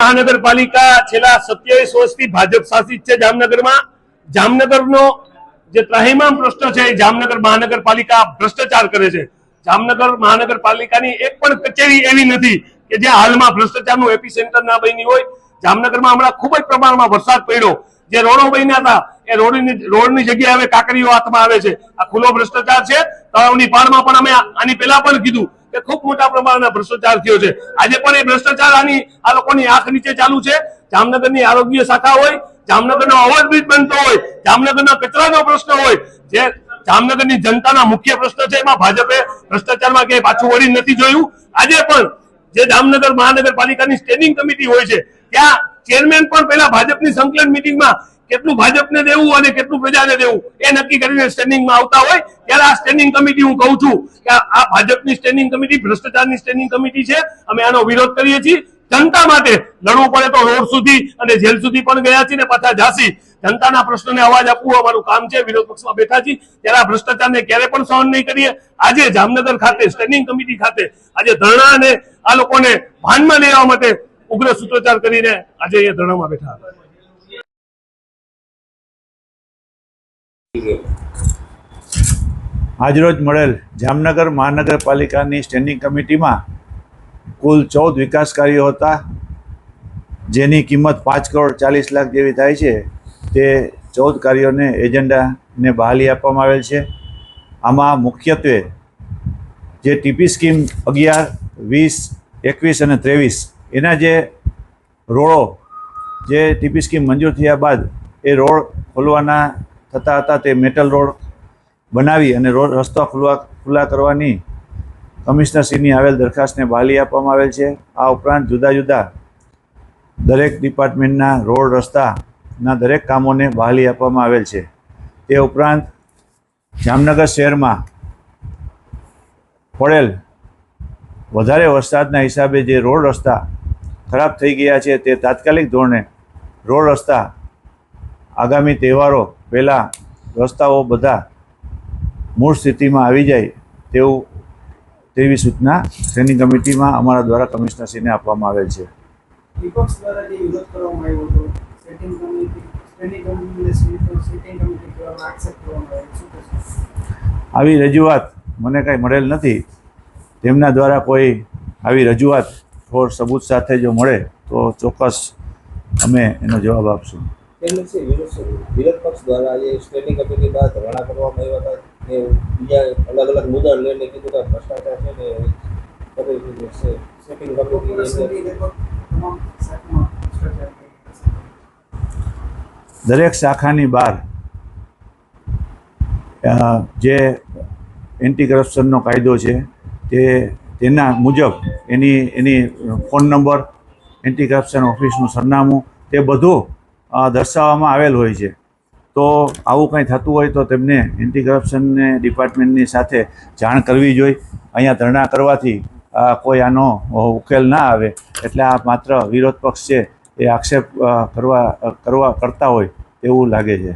મહાનગરપાલિકા છેલ્લા 27 વર્ષથી ભાજપ શાસિત છે જામનગરમાં। જામનગરનો જે ત્રાહિમામ પ્રશ્ન છે એ જામનગર મહાનગરપાલિકા ભ્રષ્ટાચાર કરે છે। જામનગર મહાનગરપાલિકાની એક પણ કચેરી એવી નથી કે જ્યાં હાલમાં ભ્રષ્ટાચારનું એપિસેન્ટર ના બની હોય। જામનગરમાં હમણાં ખૂબ જ પ્રમાણમાં વરસાદ પડ્યો, જે રોડો બન્યા હતા એ રોડની જગ્યાએ હવે કાંકરીઓ હાથમાં આવે છે। આ ખુલ્લો ભ્રષ્ટાચાર છે। તળાવની પાળમાં પણ અમે આની પહેલા પણ કીધું કે ખૂબ મોટા પ્રમાણમાં ભ્રષ્ટાચાર થયો છે। આજે પણ એ ભ્રષ્ટાચાર આ લોકોની આંખ નીચે ચાલુ છે। જામનગરની આરોગ્ય શાખા હોય, જામનગરનો ઓવરબ્રિજ બનતો હોય, જામનગરના કચરાનો પ્રશ્ન હોય, જે જામનગરની જનતાના મુખ્ય પ્રશ્ન છે, એમાં ભાજપે ભ્રષ્ટાચારમાં ક્યાંય પાછું વળી નથી જોયું। આજે પણ જે જામનગર મહાનગરપાલિકાની સ્ટેન્ડિંગ કમિટી હોય છે ત્યાં ચેરમેન પણ પહેલા ભાજપની સંકલન મિટિંગમાં કેટલું ભાજપને દેવું અને કેટલું પ્રજાને દેવું એ નક્કી કરીને સ્ટેન્ડિંગમાં આવતા હોય, ત્યારે આ સ્ટેન્ડિંગ કમિટી હું કહું છું કે આ ભાજપની સ્ટેન્ડિંગ કમિટી ભ્રષ્ટાચારની સ્ટેન્ડિંગ કમિટી છે। અમે આનો વિરોધ કરીએ છીએ। જનતા માટે લડવું પડે તો રોડ સુધી અને જેલ સુધી પણ ગયા છીએ ને પાછા જાસી। જનતાના પ્રશ્નોને અવાજ આપવું અમારું કામ છે। વિરોધ પક્ષમાં બેઠા છીએ ત્યારે આ ભ્રષ્ટાચારને ક્યારે પણ સહન નહીં કરીએ। આજે જામનગર ખાતે સ્ટેન્ડિંગ કમિટી ખાતે આજે ધરણા અને આ લોકોને ભાનમાં લેવા માટે ઉગ્ર સૂત્રોચ્ચાર કરીને આજે અહીંયા ધરણામાં બેઠા હતા। આજરોજ મળેલ જામનગર મહાનગરપાલિકાની સ્ટેન્ડિંગ કમિટીમાં કુલ 14 વિકાસ કાર્યો હતા, જેની કિંમત 5,40,00,000 જેવી થાય છે। તે 14 કાર્યોને એજન્ડાને બહાલી આપવામાં આવેલ છે। આમાં મુખ્યત્વે જે ટીપી સ્કીમ 11, 20, 21 અને 23 એના જે રોડો જે ટીપી સ્કીમ મંજૂર થયા બાદ એ રોડ ખોલવાના થતા હતા, તે મેટલ રોડ બનાવી અને રોડ રસ્તા ખુલ્લા કરવાની કમિશનરશ્રીની આવેલ દરખાસ્તને બહાલી આપવામાં આવેલ છે। આ ઉપરાંત જુદા જુદા દરેક ડિપાર્ટમેન્ટના રોડ રસ્તાના દરેક કામોને બહાલી આપવામાં આવેલ છે। તે ઉપરાંત જામનગર શહેરમાં પડેલ વધારે વરસાદના હિસાબે જે રોડ રસ્તા ખરાબ થઈ ગયા છે, તે તાત્કાલિક ધોરણે રોડ રસ્તા આગામી તહેવારો પહેલાં રસ્તાઓ બધા મૂળ સ્થિતિમાં આવી જાય તેવી સૂચના સ્ટેન્ડિંગ કમિટીમાં અમારા દ્વારા કમિશનરશ્રીને આપવામાં આવેલ છે। વિપક્ષ દ્વારા જે વિરોધ કરવામાં આવ્યો હતો સ્ટેન્ડિંગ કમિટી દ્વારા એક્સેપ્ટ કરવામાં આવ્યો, આવી રજૂઆત મને કાંઈ મળેલ નથી। તેમના દ્વારા કોઈ આવી રજૂઆત ઠોર સબૂત સાથે જો મળે તો ચોક્કસ અમે એનો જવાબ આપશું। વિરોધ પક્ષ દ્વારા જે સ્ટેન્ડિંગ કમિટી દ્વારા ધરણા કરવામાં આવ્યા હતા, એ બીજા અલગ અલગ મુદ્દા લઈને કીધું કે ભ્રષ્ટાચાર છે ને સ્ટેન્ડિંગ કમિટી દરેક શાખાની બહાર જે એન્ટી કરપ્શનનો કાયદો છે તેના મુજબ એની ફોન નંબર, એન્ટી કરપ્શન ઓફિસનું સરનામું તે બધું દર્શાવવામાં આવેલ હોય છે। તો આવું કંઈ થતું હોય તો તેમને એન્ટી કરપ્શનને ડિપાર્ટમેન્ટની સાથે જાણ કરવી જોઈએ। અહીંયા ધરણા કરવાથી કોઈ આનો ઉકેલ ના આવે, એટલે આ માત્ર વિરોધ પક્ષ છે એ આક્ષેપ કરતા હોય તેવું લાગે છે।